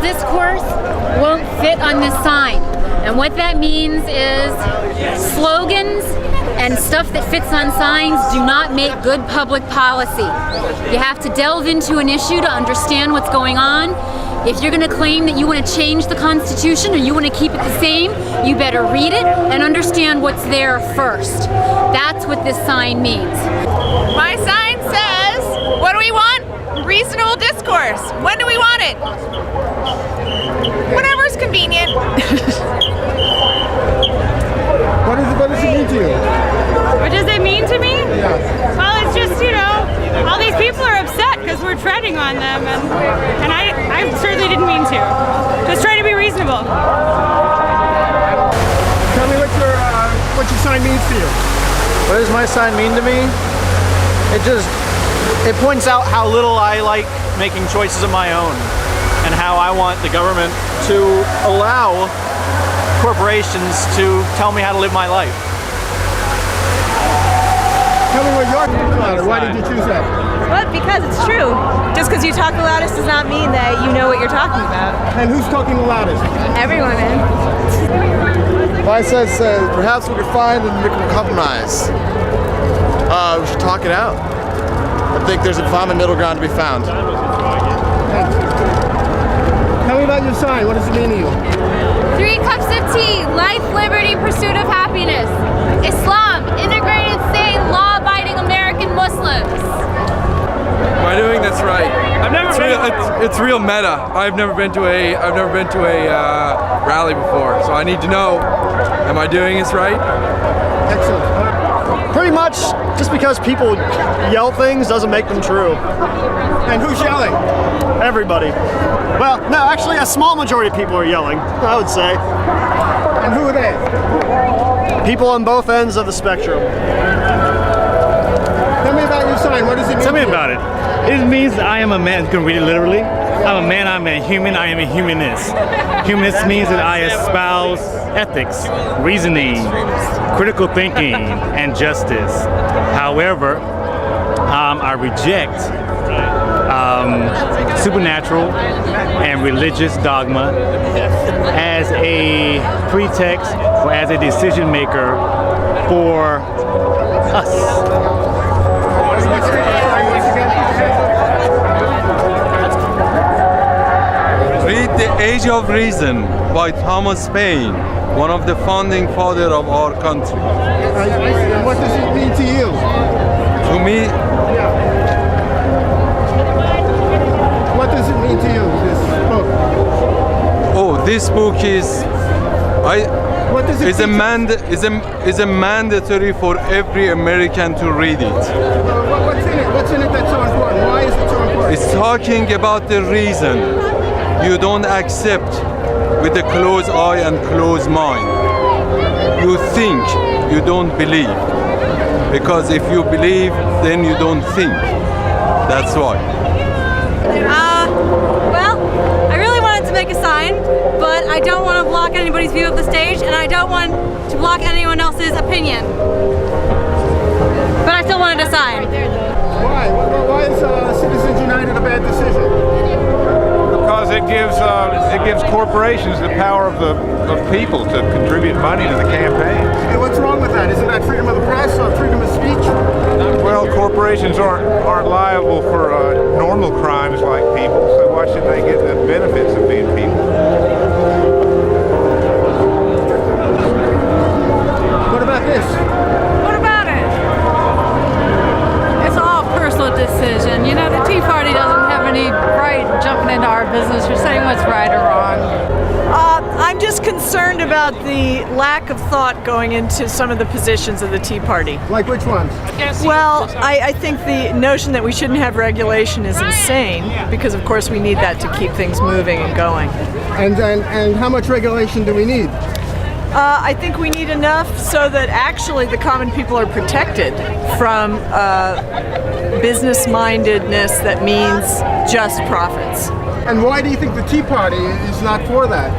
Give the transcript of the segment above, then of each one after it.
discourse won't fit on this sign. And what that means is slogans and stuff that fits on signs do not make good public policy. You have to delve into an issue to understand what's going on. If you're going to claim that you want to change the Constitution or you want to keep it the same, you better read it and understand what's there first. That's what this sign means. My sign says, what do we want? Reasonable discourse. When do we want it? Whenever's convenient. What does it mean to you? What does it mean to me? Yeah. Well, it's just, all these people are upset because we're treading on them, and I certainly didn't mean to. Just try to be reasonable. Tell me what your sign means to you. What does my sign mean to me? It points out how little I like making choices of my own and how I want the government to allow corporations to tell me how to live my life. Tell me what your thought is. Why did you choose that? Well, because it's true. Just because you talk the loudest does not mean that you know what you're talking about. And who's talking the loudest? Everyone is. Mine says perhaps we could find and make a compromise. We should talk it out. I think there's a common middle ground to be found. Tell me about your sign. What does it mean to you? 3 cups of tea, life, liberty, pursuit of happiness. Islam, integrated state, law-abiding American Muslims. Am I doing this right? It's real meta. I've never been to a rally before, so I need to know, am I doing this right? Excellent. Pretty much, just because people yell things doesn't make them true. And who's yelling? Everybody. Well, no, actually a small majority of people are yelling, I would say. And who are they? People on both ends of the spectrum. Tell me about your sign. What does it mean? Tell me about it. It means I am a man. You can read it literally. I'm a man, I'm a human, I am a humanist. Humanist means that I espouse ethics, reasoning, critical thinking, and justice. However, I reject supernatural and religious dogma as a pretext or as a decision maker for us. Read The Age of Reason by Thomas Paine, one of the founding fathers of our country. What does it mean to you? To me, What does it mean to you, this book? oh, this book is What does it is a teach? is a mandatory for every American to read it. What's in it? What's in it that's so important? Why is it so important? It's talking about the reason you don't accept with a closed eye and closed mind. You think, you don't believe. Because if you believe, then you don't think. That's why. Well, I really wanted to make a sign, but I don't want to block anybody's view of the stage, and I don't want to block anyone else's opinion. But I still wanted a sign. Why? Why is Citizens United a bad decision? Because it gives corporations the power of people to contribute money to the campaign. And what's wrong with that? Isn't that freedom of the press or freedom of speech? Well, corporations aren't liable for normal crimes like people, so why should they get the benefits of being people? What about this? What about it? It's all a personal decision. The Tea Party doesn't have any right jumping into our business or saying what's right or wrong. I'm just concerned about the lack of thought going into some of the positions of the Tea Party. Like which ones? Well, I think the notion that we shouldn't have regulation is insane because, of course, we need that to keep things moving and going. And how much regulation do we need? I think we need enough so that actually the common people are protected from business-mindedness that means just profits. And why do you think the Tea Party is not for that?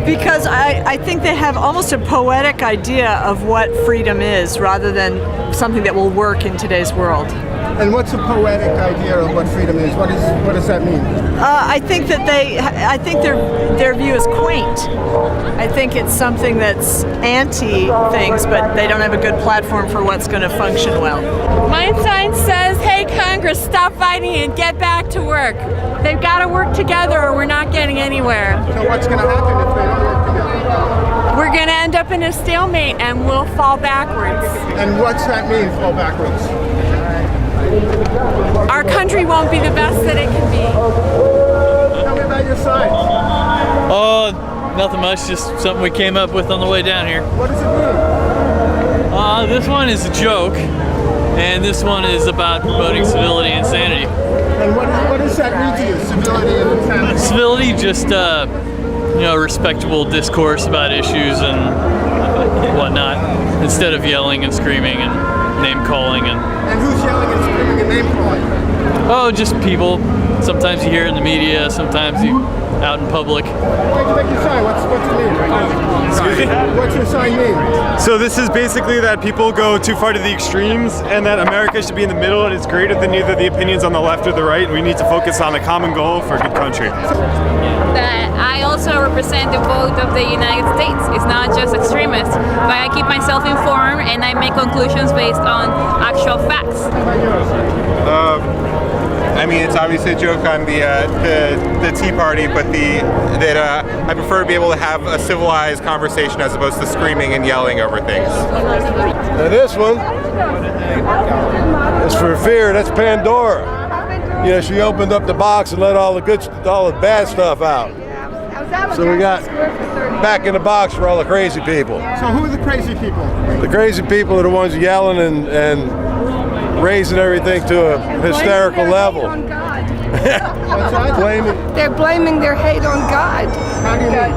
Because I think they have almost a poetic idea of what freedom is rather than something that will work in today's world. And what's a poetic idea of what freedom is? What does that mean? I think that their view is quaint. I think it's something that's anti things, but they don't have a good platform for what's going to function well. My sign says, "Hey Congress, stop fighting and get back to work." They've got to work together or we're not getting anywhere. So what's going to happen if they don't work together? We're going to end up in a stalemate and we'll fall backwards. And what's that mean, fall backwards? Our country won't be the best that it can be. Tell me about your sign. Oh, nothing much, just something we came up with on the way down here. What does it mean? This one is a joke, and this one is about promoting civility and sanity. And what does that mean to you, civility and insanity? Civility, just respectable discourse about issues and whatnot, instead of yelling and screaming and name calling And who's yelling and screaming and name calling? just people. Sometimes you hear it in the media, sometimes you out in public. Why'd you make your sign? What's it mean? Excuse me? What's your sign mean? So this is basically that people go too far to the extremes and that America should be in the middle and it's greater than either the opinions on the left or the right, and we need to focus on a common goal for a good country. That I also represent the vote of the United States. It's not just extremists, but I keep myself informed and I make conclusions based on actual facts. I mean, it's obviously a joke on the Tea Party, but I prefer to be able to have a civilized conversation as opposed to screaming and yelling over things. Now this one is for fear. That's Pandora. She opened up the box and let all the bad stuff out. So we got back in the box for all the crazy people. So who are the crazy people? The crazy people are the ones yelling and raising everything to a hysterical level. They're blaming their hate on God. How do you mean?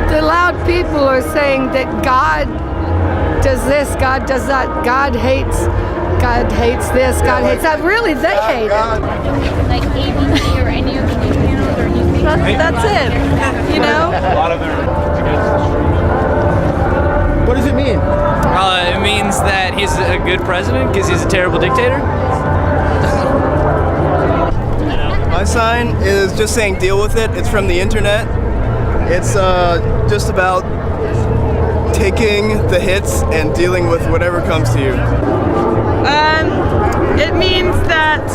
The loud people are saying that God does this, God does that, God hates this, God hates that. Really, they hate it. Like ABC or any of the news channels or newspapers. That's it. A lot of them. What does it mean? It means that he's a good president because he's a terrible dictator. My sign is just saying deal with it. It's from the internet. It's just about taking the hits and dealing with whatever comes to you. It means that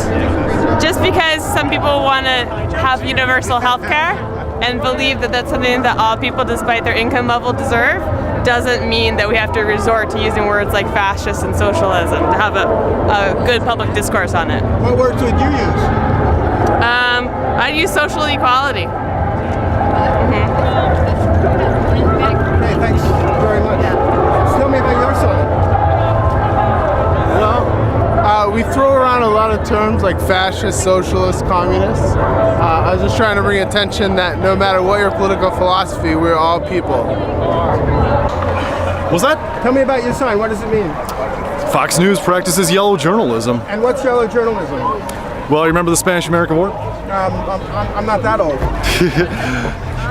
just because some people want to have universal health care and believe that that's something that all people, despite their income level, deserve, doesn't mean that we have to resort to using words like fascist and socialism to have a good public discourse on it. What words would you use? I use social equality. Okay, thanks very much. Tell me about your sign. We throw around a lot of terms like fascist, socialist, communist. I was just trying to bring attention that no matter what your political philosophy, we're all people. What's that? Tell me about your sign. What does it mean? Fox News practices yellow journalism. And what's yellow journalism? Well, you remember the Spanish-American War? I'm not that old.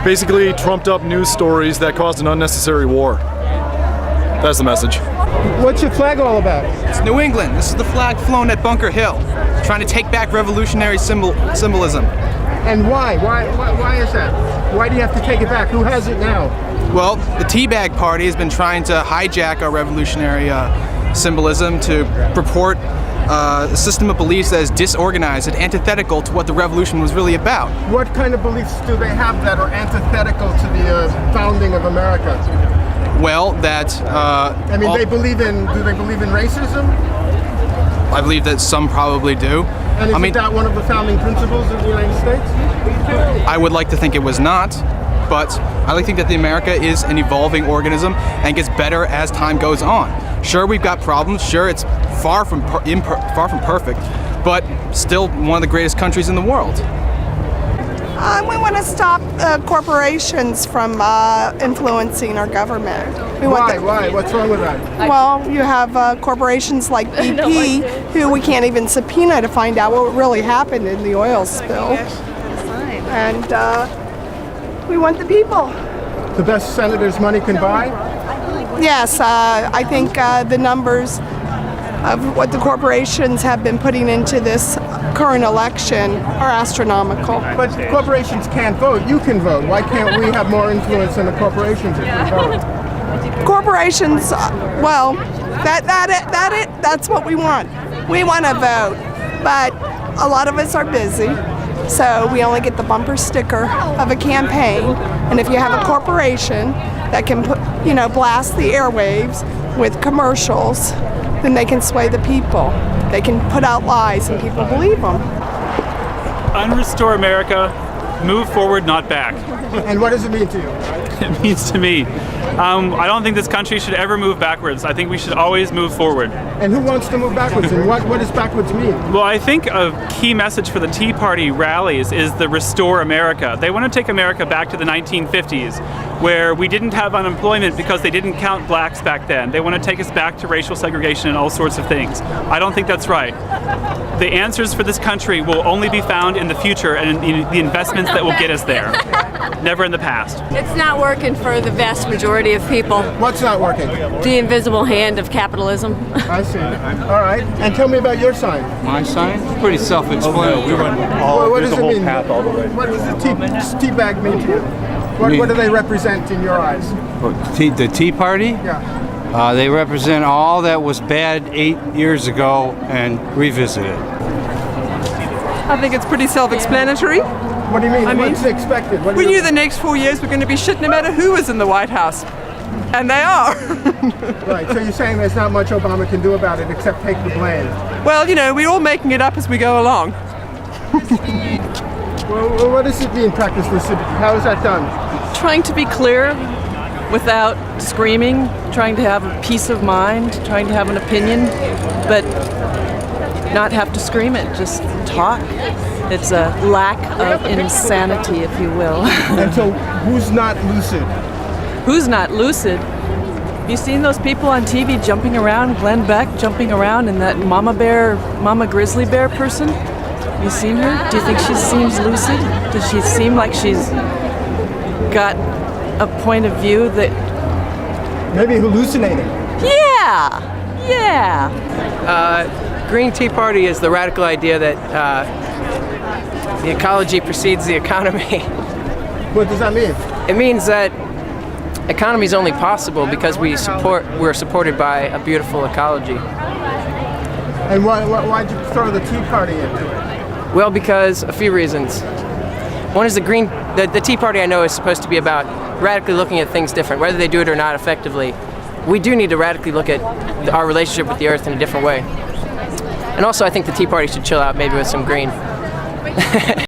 Basically, trumped up news stories that caused an unnecessary war. That's the message. What's your flag all about? It's New England. This is the flag flown at Bunker Hill, trying to take back revolutionary symbolism. And why? Why is that? Why do you have to take it back? Who has it now? Well, the Teabag Party has been trying to hijack our revolutionary symbolism to purport a system of beliefs that is disorganized and antithetical to what the revolution was really about. What kind of beliefs do they have that are antithetical to the founding of America? Well, that do they believe in racism? I believe that some probably do. And is that one of the founding principles of the United States? I would like to think it was not, but I like to think that America is an evolving organism and gets better as time goes on. Sure, we've got problems. Sure, it's far from perfect, but still one of the greatest countries in the world. We want to stop corporations from influencing our government. Why? What's wrong with that? Well, you have corporations like BP who we can't even subpoena to find out what really happened in the oil spill. And we want the people. The best senators money can buy? Yes, I think the numbers of what the corporations have been putting into this current election are astronomical. But corporations can't vote. You can vote. Why can't we have more influence than the corporations if we vote? Corporations, well, that's what we want. We want to vote, but a lot of us are busy, so we only get the bumper sticker of a campaign. And if you have a corporation that can put, blast the airwaves with commercials, then they can sway the people. They can put out lies and people believe them. Unrestore America, move forward, not back. And what does it mean to you? It means to me, I don't think this country should ever move backwards. I think we should always move forward. And who wants to move backwards? And what does backwards mean? Well, I think a key message for the Tea Party rallies is the Restore America. They want to take America back to the 1950s, where we didn't have unemployment because they didn't count blacks back then. They want to take us back to racial segregation and all sorts of things. I don't think that's right. The answers for this country will only be found in the future and in the investments that will get us there, never in the past. It's not working for the vast majority of people. What's not working? The invisible hand of capitalism. I see. All right. And tell me about your sign. My sign? Pretty self-explanatory. What does it mean? What does the tea bag mean to you? What do they represent in your eyes? The Tea Party? Yeah. They represent all that was bad 8 years ago and revisit it. I think it's pretty self-explanatory. What do you mean? What's expected? We knew the next 4 years were going to be shit no matter who was in the White House. And they are. Right, so you're saying there's not much Obama can do about it except take the blame. Well, we're all making it up as we go along. Well, what does it mean, practice lucidity? How is that done? Trying to be clear without screaming, trying to have a peace of mind, trying to have an opinion, but not have to scream it, just talk. It's a lack of insanity, if you will. And so, who's not lucid? Who's not lucid? Have you seen those people on TV jumping around, Glenn Beck jumping around, and that mama grizzly bear person? Have you seen her? Do you think she seems lucid? Does she seem like she's got a point of view that... Maybe hallucinating. Yeah! Green Tea Party is the radical idea that the ecology precedes the economy. What does that mean? It means that economy is only possible because we're supported by a beautiful ecology. And why'd you throw the Tea Party into it? Well, because a few reasons. One is the Tea Party I know is supposed to be about radically looking at things different, whether they do it or not effectively. We do need to radically look at our relationship with the earth in a different way. And also I think the Tea Party should chill out maybe with some green.